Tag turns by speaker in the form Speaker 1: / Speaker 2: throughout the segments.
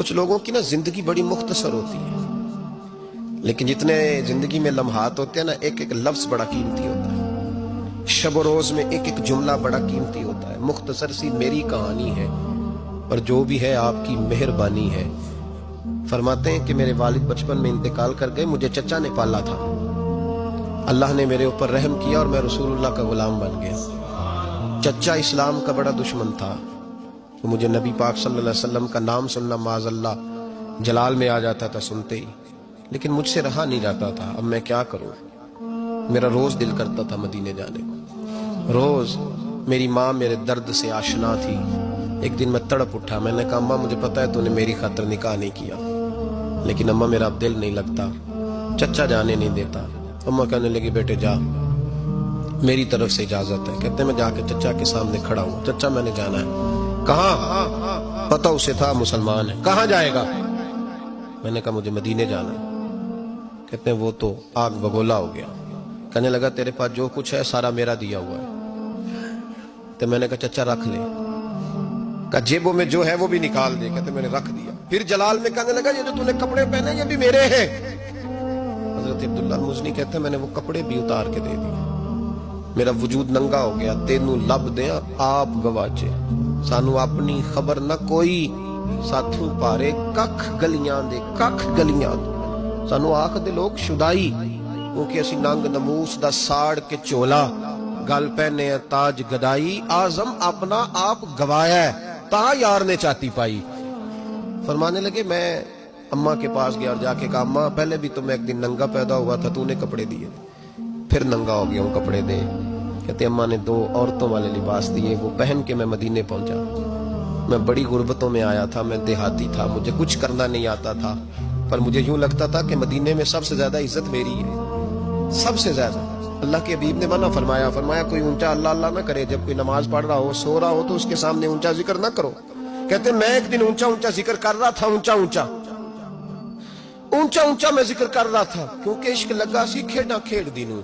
Speaker 1: کچھ لوگوں کی نا زندگی بڑی مختصر ہوتی ہے، لیکن جتنے زندگی میں لمحات ہوتے ہیں نا، ایک ایک لفظ بڑا قیمتی ہوتا ہے، شب و روز میں ایک ایک جملہ بڑا قیمتی ہوتا ہے۔ مختصر سی میری کہانی ہے اور جو بھی ہے آپ کی مہربانی ہے۔ فرماتے ہیں کہ میرے والد بچپن میں انتقال کر گئے، مجھے چچا نے پالا تھا۔ اللہ نے میرے اوپر رحم کیا اور میں رسول اللہ کا غلام بن گیا۔ چچا اسلام کا بڑا دشمن تھا، تو مجھے نبی پاک صلی اللہ علیہ وسلم کا نام سننا معاذ اللہ جلال میں آ جاتا تھا سنتے ہی، لیکن مجھ سے رہا نہیں جاتا تھا۔ اب میں کیا کروں؟ میرا روز دل کرتا تھا مدینے جانے کو، روز۔ میری ماں میرے درد سے آشنا تھی۔ ایک دن میں تڑپ اٹھا، میں نے کہا اماں مجھے پتا ہے تو نے میری خاطر نکاح نہیں کیا، لیکن اماں میرا اب دل نہیں لگتا، چچا جانے نہیں دیتا۔ اماں کہنے لگی بیٹے جا، میری طرف سے اجازت ہے۔ کہتے میں جا کے چچا کے سامنے کھڑا ہوں، چچا میں نے جانا ہے۔ کہاں؟ پتہ اسے تھا مسلمان ہے۔ کہاں جائے گا؟ میں نے کہا مجھے مدینے جانا ہے۔ کہتے ہیں وہ تو آگ بگولا ہو گیا، کہنے لگا تیرے پاس جو کچھ ہے سارا میرا دیا ہوا ہے۔ تو میں نے کہا چچا رکھ لے۔ کہا جیبوں میں جو ہے وہ بھی نکال دے۔ کہتے میں نے رکھ دیا۔ پھر جلال میں کہنے لگا یہ جو تو نے کپڑے پہنے یہ بھی میرے ہیں۔ حضرت عبداللہ المزنی کہتے ہیں میں نے وہ کپڑے بھی اتار کے دے دیے، میرا وجود ننگا ہو گیا۔ تینوں لب دیں آپ گواچے، سانو اپنی خبر نہ کوئی، ساتھوں پارے ککھ گلیاں دے، ککھ گلیاں دے، سانو آکھ دے لوگ شدائی، کیونکہ اسی ننگ نموس دا ساڑ کے چولا، گل پہنے تاج گدائی، آزم اپنا آپ گوایا ہے، تا یار نے چاہتی پائی۔ فرمانے لگے میں اماں کے پاس گیا اور جا کے کہا اماں پہلے بھی تو میں ایک دن ننگا پیدا ہوا تھا، تو نے کپڑے دیے، پھر ننگا ہو گیا ہوں کپڑے دے۔ کہتے اماں نے 2 عورتوں والے لباس دیے، وہ پہن کے میں مدینے پہنچا۔ میں بڑی غربتوں میں آیا تھا، میں دیہاتی تھا، مجھے کچھ کرنا نہیں آتا تھا، پر مجھے یوں لگتا تھا کہ مدینے میں سب سے زیادہ عزت میری ہے، سب سے زیادہ۔ اللہ کے حبیب نے منع فرمایا، فرمایا کوئی اونچا اللہ اللہ نہ کرے، جب کوئی نماز پڑھ رہا ہو سو رہا ہو تو اس کے سامنے اونچا ذکر نہ کرو۔ کہتے میں ایک دن اونچا اونچا ذکر کر رہا تھا، اونچا اونچا میں ذکر کر رہا تھا، کیونکہ عشق لگا سی کھیڈاں کھیڈ دی نوں،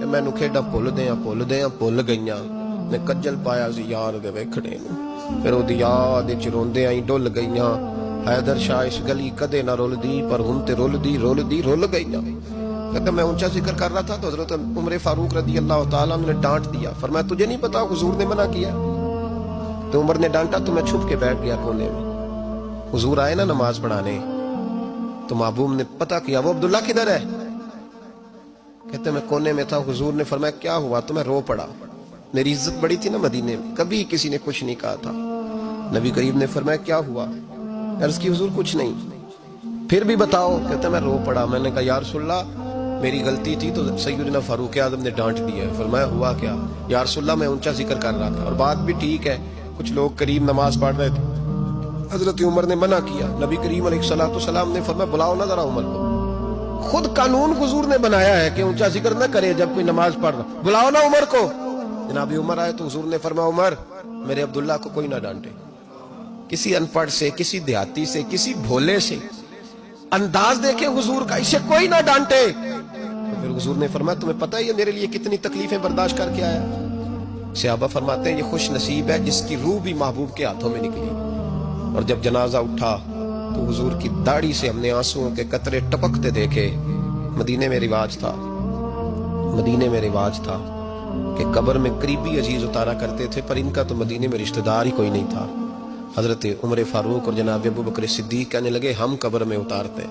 Speaker 1: میں نو کھیڈاں بھول گئیاں، میں کجل پایا سی یار دے ویکھنے نوں، پھر او دی یاد وچ روندے آئی ڈل گئیاں، حیدر شاہ اس گلی کدے نہ رول دی، پر ہن تے رول گئیاں۔ کہتے میں اونچا ذکر کر رہا تھا تو حضرت عمر فاروق رضی اللہ تعالیٰ نے ڈانٹ دیا، فرمایا تجھے نہیں پتا حضور نے منع کیا؟ تو عمر نے ڈانٹا تو میں چھپ کے بیٹھ گیا کونے میں۔ حضور آئے نا نماز پڑھانے تو محبوب نے پتہ کیا وہ عبداللہ کدھر ہے؟ کہتے میں کونے میں تھا۔ حضور نے فرمایا کیا ہوا؟ تو میں رو پڑا، میری عزت بڑی تھی نا مدینے میں، کبھی کسی نے کچھ نہیں کہا تھا۔ نبی کریم نے فرمایا کیا ہوا؟ عرض کی حضور کچھ نہیں۔ پھر بھی بتاؤ؟ کہتے میں رو پڑا، میں نے کہا یا رسول اللہ میری غلطی تھی تو سیدنا فاروق اعظم نے ڈانٹ دیا ہے۔ فرمایا ہوا کیا؟ یا رسول اللہ میں اونچا ذکر کر رہا تھا، اور بات بھی ٹھیک ہے، کچھ لوگ قریب نماز پڑھ رہے تھے، حضرت عمر نے منع کیا۔ نبی کریم علیہ السلام نے فرمایا بلاؤ نہ ذرا عمر کو، خود قانون حضور نے بنایا ہے کہ اونچا ذکر نہ کرے جب کوئی نماز پڑھ رہا، بلاؤ نا عمر کو۔ جناب عمر آئے تو حضور نے فرمایا عمر میرے عبداللہ کو کوئی نہ ڈانٹے، کسی ان پڑھ سے، کسی دیہاتی سے، کسی بھولے سے، انداز دیکھے حضور کا، اسے کوئی نہ ڈانٹے۔ پھر حضور نے فرمایا تمہیں پتہ ہے یہ میرے لیے کتنی تکلیفیں برداشت کر کے آیا؟ صحابہ فرماتے ہیں یہ خوش نصیب ہے جس کی روح بھی محبوب کے ہاتھوں میں نکلی۔ اور جب جنازہ اٹھا تو حضور کی داڑھی سے ہم نے آنسوؤں کے قطرے ٹپکتے دیکھے۔ مدینے میں رواج تھا کہ قبر میں قریبی عزیز اتارا کرتے تھے، پر ان کا تو مدینے میں رشتہ دار ہی کوئی نہیں تھا۔ حضرت عمر فاروق اور جناب ابو بکر صدیق کہنے لگے ہم قبر میں اتارتے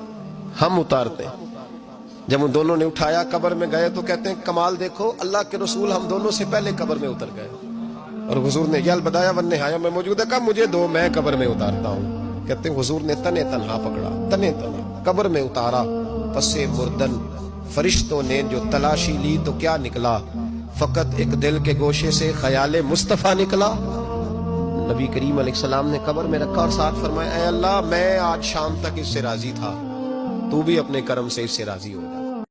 Speaker 1: ہیں۔ جب ان دونوں نے اٹھایا قبر میں گئے تو کہتے ہیں کمال دیکھو اللہ کے رسول ہم دونوں سے پہلے قبر میں اتر گئے، اور حضور نے یہ البدایہ والنہایہ میں موجود ہے، کہا مجھے دو میں قبر میں اتارتا ہوں۔ کہتے ہیں حضور نے تنے تنہا پکڑا، تنے تنہا قبر میں اتارا، پسے مردن فرشتوں نے جو تلاشی لی تو کیا نکلا؟ فقط ایک دل کے گوشے سے خیال مصطفیٰ نکلا۔ نبی کریم علیہ السلام نے قبر میں رکھا اور ساتھ فرمایا اے اللہ میں آج شام تک اس سے راضی تھا، تو بھی اپنے کرم سے اس سے راضی ہو۔